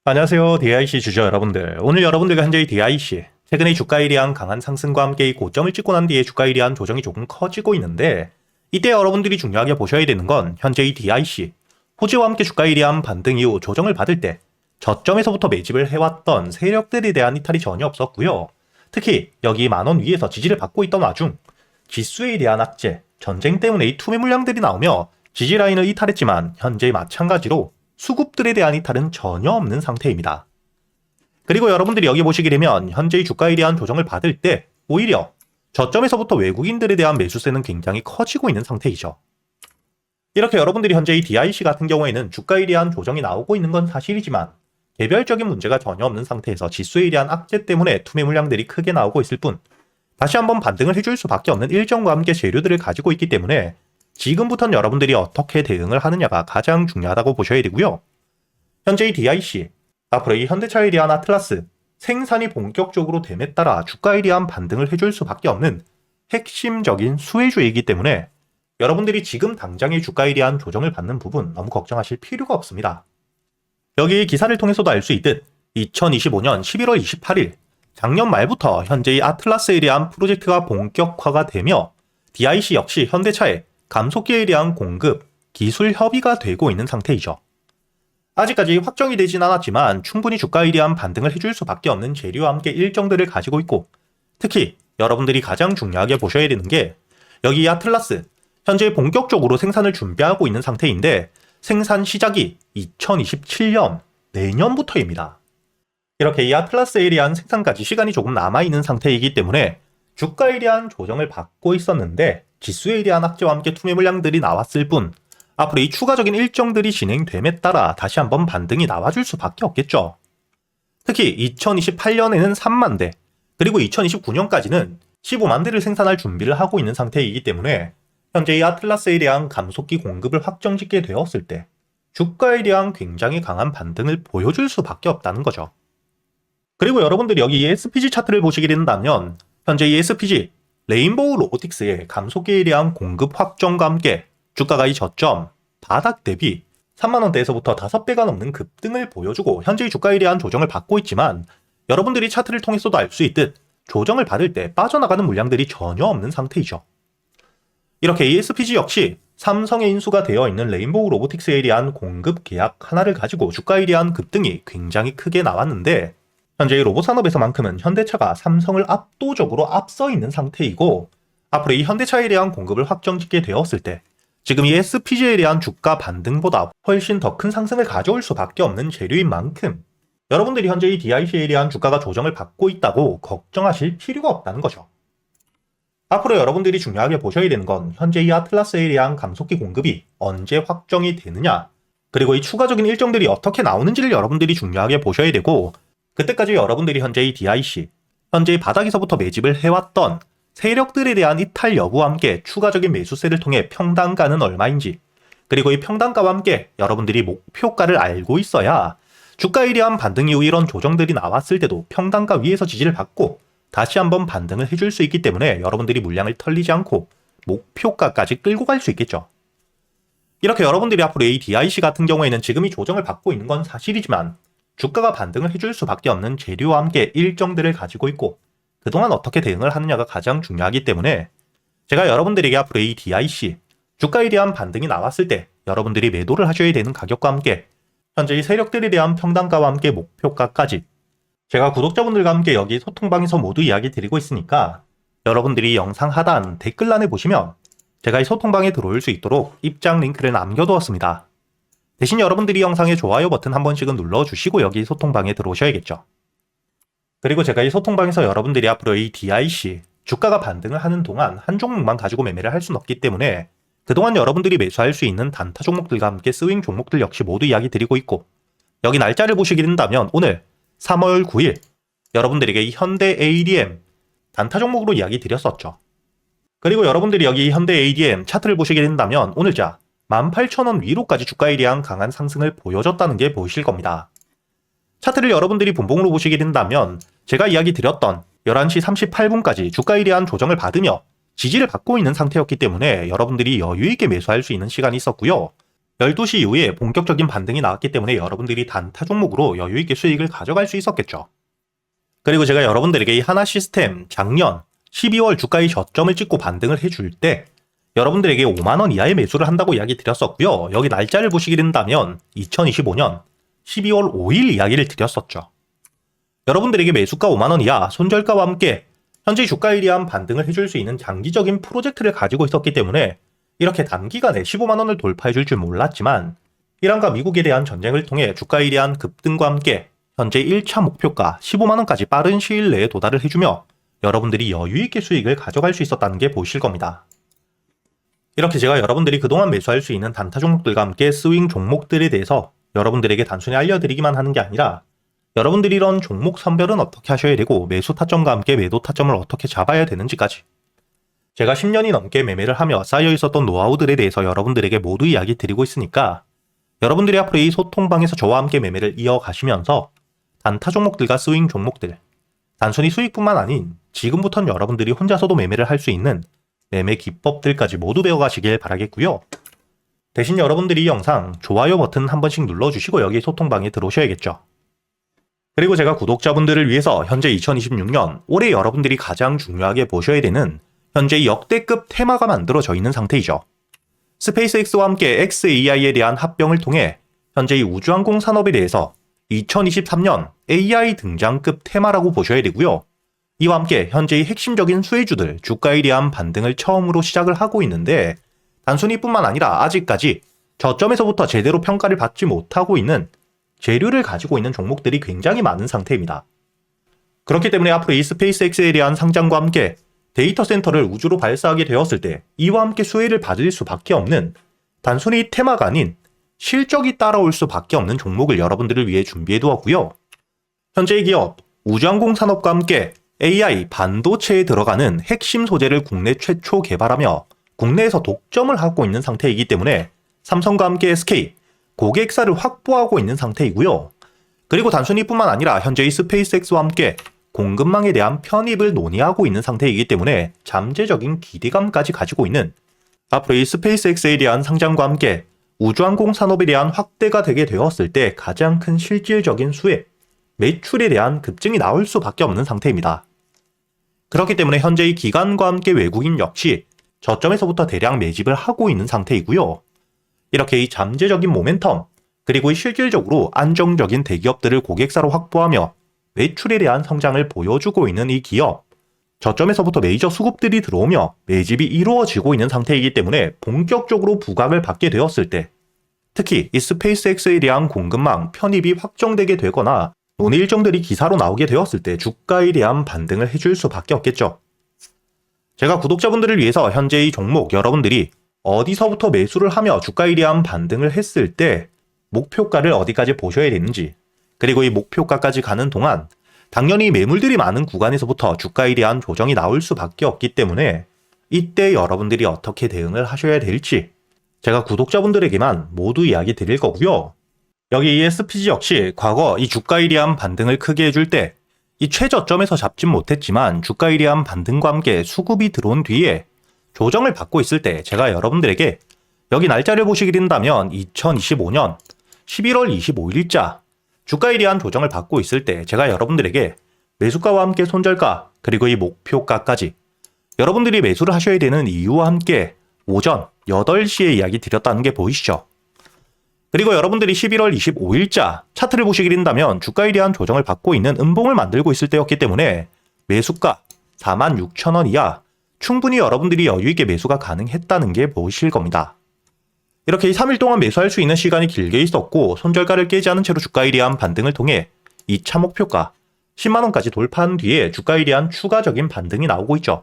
안녕하세요. DIC 주주 여러분들. 오늘 여러분들과 현재의 DIC, 최근의 주가에 대한 강한 상승과 함께 이 고점을 찍고 난 뒤에 주가에 대한 조정이 조금 커지고 있는데, 이때 여러분들이 중요하게 보셔야 되는 건 현재의 DIC, 호재와 함께 주가에 대한 반등 이후 조정을 받을 때 저점에서부터 매집을 해왔던 세력들에 대한 이탈이 전혀 없었고요. 특히 여기 10,000원 위에서 지지를 받고 있던 와중 지수에 대한 악재, 전쟁 때문에 이 투매 물량들이 나오며 지지 라인을 이탈했지만 현재 마찬가지로 수급들에 대한 이탈은 전혀 없는 상태입니다. 그리고 여러분들이 여기 보시게 되면 현재의 주가에 대한 조정을 받을 때 오히려 저점에서부터 외국인들에 대한 매수세는 굉장히 커지고 있는 상태이죠. 이렇게 여러분들이 현재의 DIC 같은 경우에는 주가에 대한 조정이 나오고 있는 건 사실이지만 개별적인 문제가 전혀 없는 상태에서 지수에 대한 악재 때문에 투매 물량들이 크게 나오고 있을 뿐 다시 한번 반등을 해줄 수밖에 없는 일정과 함께 재료들을 가지고 있기 때문에 지금부터는 여러분들이 어떻게 대응을 하느냐가 가장 중요하다고 보셔야 되고요. 현재의 DIC, 앞으로 이 현대차에 대한 아틀라스, 생산이 본격적으로 됨에 따라 주가에 대한 반등을 해줄 수밖에 없는 핵심적인 수혜주이기 때문에 여러분들이 지금 당장의 주가에 대한 조정을 받는 부분 너무 걱정하실 필요가 없습니다. 여기 기사를 통해서도 알 수 있듯 2025년 11월 28일 작년 말부터 현재의 아틀라스에 대한 프로젝트가 본격화가 되며 DIC 역시 현대차에 감속기에 대한 공급, 기술 협의가 되고 있는 상태이죠. 아직까지 확정이 되진 않았지만 충분히 주가에 대한 반등을 해줄 수밖에 없는 재료와 함께 일정들을 가지고 있고 특히 여러분들이 가장 중요하게 보셔야 되는 게 여기 아틀라스, 현재 본격적으로 생산을 준비하고 있는 상태인데 생산 시작이 2027년 내년부터입니다. 이렇게 이 아틀라스에 대한 생산까지 시간이 조금 남아있는 상태이기 때문에 주가에 대한 조정을 받고 있었는데 지수에 대한 악재와 함께 투매 물량들이 나왔을 뿐 앞으로 이 추가적인 일정들이 진행됨에 따라 다시 한번 반등이 나와줄 수밖에 없겠죠. 특히 2028년에는 3만 대 그리고 2029년까지는 15만 대를 생산할 준비를 하고 있는 상태이기 때문에 현재 이 아틀라스에 대한 감속기 공급을 확정짓게 되었을 때 주가에 대한 굉장히 강한 반등을 보여줄 수밖에 없다는 거죠. 그리고 여러분들이 여기 이 SPG 차트를 보시게 된다면 현재 이 SPG 레인보우 로보틱스의 감속기에 대한 공급 확정과 함께 주가가 이 저점, 바닥 대비 3만원대에서부터 5배가 넘는 급등을 보여주고 현재의 주가에 대한 조정을 받고 있지만 여러분들이 차트를 통해서도 알 수 있듯 조정을 받을 때 빠져나가는 물량들이 전혀 없는 상태이죠. 이렇게 ASPG 역시 삼성의 인수가 되어 있는 레인보우 로보틱스에 대한 공급 계약 하나를 가지고 주가에 대한 급등이 굉장히 크게 나왔는데 현재 로봇 산업에서만큼은 현대차가 삼성을 압도적으로 앞서 있는 상태이고 앞으로 이 현대차에 대한 공급을 확정짓게 되었을 때 지금 이 SPG에 대한 주가 반등보다 훨씬 더 큰 상승을 가져올 수밖에 없는 재료인 만큼 여러분들이 현재 이 DIC에 대한 주가가 조정을 받고 있다고 걱정하실 필요가 없다는 거죠. 앞으로 여러분들이 중요하게 보셔야 되는 건 현재 이 아틀라스에 대한 감속기 공급이 언제 확정이 되느냐 그리고 이 추가적인 일정들이 어떻게 나오는지를 여러분들이 중요하게 보셔야 되고 그때까지 여러분들이 현재 이 DIC, 현재 바닥에서부터 매집을 해왔던 세력들에 대한 이탈 여부와 함께 추가적인 매수세를 통해 평단가는 얼마인지 그리고 이 평단가와 함께 여러분들이 목표가를 알고 있어야 주가에 대한 반등 이후 이런 조정들이 나왔을 때도 평단가 위에서 지지를 받고 다시 한번 반등을 해줄 수 있기 때문에 여러분들이 물량을 털리지 않고 목표가까지 끌고 갈 수 있겠죠. 이렇게 여러분들이 앞으로 이 DIC 같은 경우에는 지금 이 조정을 받고 있는 건 사실이지만 주가가 반등을 해줄 수밖에 없는 재료와 함께 일정들을 가지고 있고 그동안 어떻게 대응을 하느냐가 가장 중요하기 때문에 제가 여러분들에게 앞으로 이 DIC 주가에 대한 반등이 나왔을 때 여러분들이 매도를 하셔야 되는 가격과 함께 현재 이 세력들에 대한 평단가와 함께 목표가까지 제가 구독자분들과 함께 여기 소통방에서 모두 이야기 드리고 있으니까 여러분들이 영상 하단 댓글란에 보시면 제가 이 소통방에 들어올 수 있도록 입장 링크를 남겨두었습니다. 대신 여러분들이 영상에 좋아요 버튼 한 번씩은 눌러주시고 여기 소통방에 들어오셔야겠죠. 그리고 제가 이 소통방에서 여러분들이 앞으로 이 DIC 주가가 반등을 하는 동안 한 종목만 가지고 매매를 할 수는 없기 때문에 그동안 여러분들이 매수할 수 있는 단타 종목들과 함께 스윙 종목들 역시 모두 이야기 드리고 있고 여기 날짜를 보시게 된다면 오늘 3월 9일 여러분들에게 이 현대 ADM 단타 종목으로 이야기 드렸었죠. 그리고 여러분들이 여기 현대 ADM 차트를 보시게 된다면 오늘자 18,000원 위로까지 주가에 대한 강한 상승을 보여줬다는 게 보이실 겁니다. 차트를 여러분들이 분봉으로 보시게 된다면 제가 이야기 드렸던 11시 38분까지 주가에 대한 조정을 받으며 지지를 받고 있는 상태였기 때문에 여러분들이 여유있게 매수할 수 있는 시간이 있었고요. 12시 이후에 본격적인 반등이 나왔기 때문에 여러분들이 단타 종목으로 여유있게 수익을 가져갈 수 있었겠죠. 그리고 제가 여러분들에게 이 하나시스템 작년 12월 주가의 저점을 찍고 반등을 해줄 때 여러분들에게 5만원 이하의 매수를 한다고 이야기 드렸었고요. 여기 날짜를 보시게 된다면 2025년 12월 5일 이야기를 드렸었죠. 여러분들에게 매수가 5만원 이하, 손절가와 함께 현재 주가에 대한 반등을 해줄 수 있는 장기적인 프로젝트를 가지고 있었기 때문에 이렇게 단기간에 15만원을 돌파해줄 줄 몰랐지만 이란과 미국에 대한 전쟁을 통해 주가에 대한 급등과 함께 현재 1차 목표가 15만원까지 빠른 시일 내에 도달을 해주며 여러분들이 여유있게 수익을 가져갈 수 있었다는 게 보이실 겁니다. 이렇게 제가 여러분들이 그동안 매수할 수 있는 단타 종목들과 함께 스윙 종목들에 대해서 여러분들에게 단순히 알려드리기만 하는 게 아니라 여러분들이 이런 종목 선별은 어떻게 하셔야 되고 매수 타점과 함께 매도 타점을 어떻게 잡아야 되는지까지 제가 10년이 넘게 매매를 하며 쌓여 있었던 노하우들에 대해서 여러분들에게 모두 이야기 드리고 있으니까 여러분들이 앞으로 이 소통방에서 저와 함께 매매를 이어가시면서 단타 종목들과 스윙 종목들 단순히 수익뿐만 아닌 지금부터는 여러분들이 혼자서도 매매를 할 수 있는 매매 기법들까지 모두 배워가시길 바라겠고요. 대신 여러분들이 이 영상 좋아요 버튼 한 번씩 눌러주시고 여기 소통방에 들어오셔야겠죠. 그리고 제가 구독자분들을 위해서 현재 2026년 올해 여러분들이 가장 중요하게 보셔야 되는 현재 역대급 테마가 만들어져 있는 상태이죠. 스페이스X와 함께 xAI에 대한 합병을 통해 현재 이 우주항공 산업에 대해서 2023년 AI 등장급 테마라고 보셔야 되고요. 이와 함께 현재의 핵심적인 수혜주들 주가에 대한 반등을 처음으로 시작을 하고 있는데 단순히 뿐만 아니라 아직까지 저점에서부터 제대로 평가를 받지 못하고 있는 재료를 가지고 있는 종목들이 굉장히 많은 상태입니다. 그렇기 때문에 앞으로 이 스페이스X에 대한 상장과 함께 데이터 센터를 우주로 발사하게 되었을 때 이와 함께 수혜를 받을 수밖에 없는 단순히 테마가 아닌 실적이 따라올 수밖에 없는 종목을 여러분들을 위해 준비해 두었고요. 현재의 기업 우주항공 산업과 함께 AI 반도체에 들어가는 핵심 소재를 국내 최초 개발하며 국내에서 독점을 하고 있는 상태이기 때문에 삼성과 함께 SK 고객사를 확보하고 있는 상태이고요. 그리고 단순히 뿐만 아니라 현재의 스페이스X와 함께 공급망에 대한 편입을 논의하고 있는 상태이기 때문에 잠재적인 기대감까지 가지고 있는 앞으로 이 스페이스X에 대한 상장과 함께 우주항공 산업에 대한 확대가 되게 되었을 때 가장 큰 실질적인 수혜, 매출에 대한 급증이 나올 수밖에 없는 상태입니다. 그렇기 때문에 현재 이 기관과 함께 외국인 역시 저점에서부터 대량 매집을 하고 있는 상태이고요. 이렇게 이 잠재적인 모멘텀, 그리고 이 실질적으로 안정적인 대기업들을 고객사로 확보하며 매출에 대한 성장을 보여주고 있는 이 기업, 저점에서부터 메이저 수급들이 들어오며 매집이 이루어지고 있는 상태이기 때문에 본격적으로 부각을 받게 되었을 때 특히 이 스페이스X에 대한 공급망 편입이 확정되게 되거나 논의 일정들이 기사로 나오게 되었을 때 주가에 대한 반등을 해줄 수밖에 없겠죠. 제가 구독자분들을 위해서 현재 이 종목 여러분들이 어디서부터 매수를 하며 주가에 대한 반등을 했을 때 목표가를 어디까지 보셔야 되는지, 그리고 이 목표가까지 가는 동안 당연히 매물들이 많은 구간에서부터 주가에 대한 조정이 나올 수밖에 없기 때문에 이때 여러분들이 어떻게 대응을 하셔야 될지 제가 구독자분들에게만 모두 이야기 드릴 거고요. 여기 이 SPG 역시 과거 이 주가에 대한 반등을 크게 해줄 때 이 최저점에서 잡진 못했지만 주가에 대한 반등과 함께 수급이 들어온 뒤에 조정을 받고 있을 때 제가 여러분들에게 여기 날짜를 보시게 된다면 2025년 11월 25일자 주가에 대한 조정을 받고 있을 때 제가 여러분들에게 매수가와 함께 손절가 그리고 이 목표가까지 여러분들이 매수를 하셔야 되는 이유와 함께 오전 8시에 이야기 드렸다는 게 보이시죠? 그리고 여러분들이 11월 25일자 차트를 보시게 된다면 주가에 대한 조정을 받고 있는 음봉을 만들고 있을 때였기 때문에 매수가 46,000원 이하 충분히 여러분들이 여유있게 매수가 가능했다는 게 보이실 겁니다. 이렇게 3일 동안 매수할 수 있는 시간이 길게 있었고 손절가를 깨지 않은 채로 주가에 대한 반등을 통해 2차 목표가 10만원까지 돌파한 뒤에 주가에 대한 추가적인 반등이 나오고 있죠.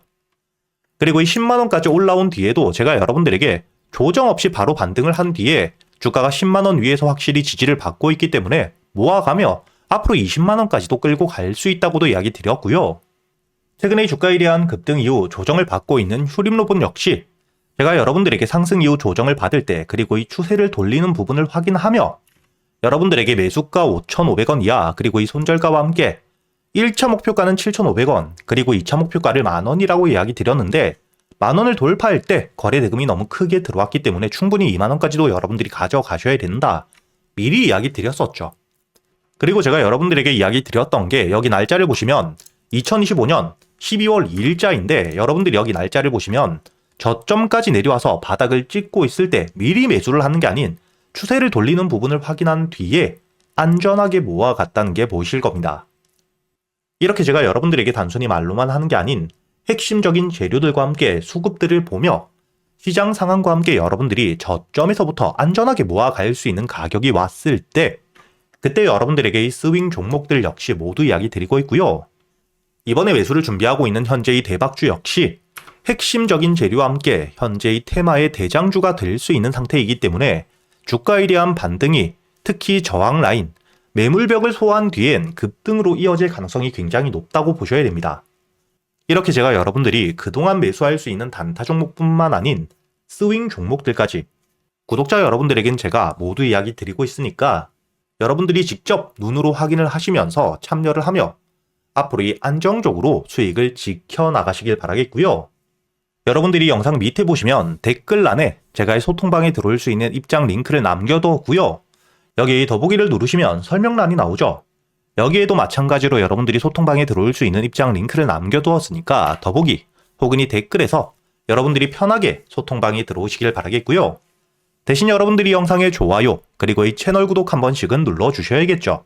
그리고 이 10만원까지 올라온 뒤에도 제가 여러분들에게 조정 없이 바로 반등을 한 뒤에 주가가 10만원 위에서 확실히 지지를 받고 있기 때문에 모아가며 앞으로 20만원까지도 끌고 갈 수 있다고도 이야기 드렸고요. 최근에 주가에 대한 급등 이후 조정을 받고 있는 휴림로봇 역시 제가 여러분들에게 상승 이후 조정을 받을 때 그리고 이 추세를 돌리는 부분을 확인하며 여러분들에게 매수가 5,500원 이하 그리고 이 손절가와 함께 1차 목표가는 7,500원 그리고 2차 목표가를 만원이라고 이야기 드렸는데 10,000원을 돌파할 때 거래 대금이 너무 크게 들어왔기 때문에 충분히 20,000원까지도 여러분들이 가져가셔야 된다. 미리 이야기 드렸었죠. 그리고 제가 여러분들에게 이야기 드렸던 게 여기 날짜를 보시면 2025년 12월 2일자인데 여러분들이 여기 날짜를 보시면 저점까지 내려와서 바닥을 찍고 있을 때 미리 매수를 하는 게 아닌 추세를 돌리는 부분을 확인한 뒤에 안전하게 모아갔다는 게 보이실 겁니다. 이렇게 제가 여러분들에게 단순히 말로만 하는 게 아닌 핵심적인 재료들과 함께 수급들을 보며 시장 상황과 함께 여러분들이 저점에서부터 안전하게 모아갈 수 있는 가격이 왔을 때 그때 여러분들에게 이 스윙 종목들 역시 모두 이야기 드리고 있고요. 이번에 매수를 준비하고 있는 현재의 대박주 역시 핵심적인 재료와 함께 현재의 테마의 대장주가 될 수 있는 상태이기 때문에 주가에 대한 반등이 특히 저항 라인, 매물벽을 소화한 뒤엔 급등으로 이어질 가능성이 굉장히 높다고 보셔야 됩니다. 이렇게 제가 여러분들이 그동안 매수할 수 있는 단타 종목뿐만 아닌 스윙 종목들까지 구독자 여러분들에겐 제가 모두 이야기 드리고 있으니까 여러분들이 직접 눈으로 확인을 하시면서 참여를 하며 앞으로 이 안정적으로 수익을 지켜나가시길 바라겠고요. 여러분들이 영상 밑에 보시면 댓글란에 제가 이 소통방에 들어올 수 있는 입장 링크를 남겨뒀고요. 여기 더보기를 누르시면 설명란이 나오죠. 여기에도 마찬가지로 여러분들이 소통방에 들어올 수 있는 입장 링크를 남겨두었으니까 더보기 혹은 이 댓글에서 여러분들이 편하게 소통방에 들어오시길 바라겠고요. 대신 여러분들이 영상의 좋아요 그리고 이 채널 구독 한 번씩은 눌러주셔야겠죠.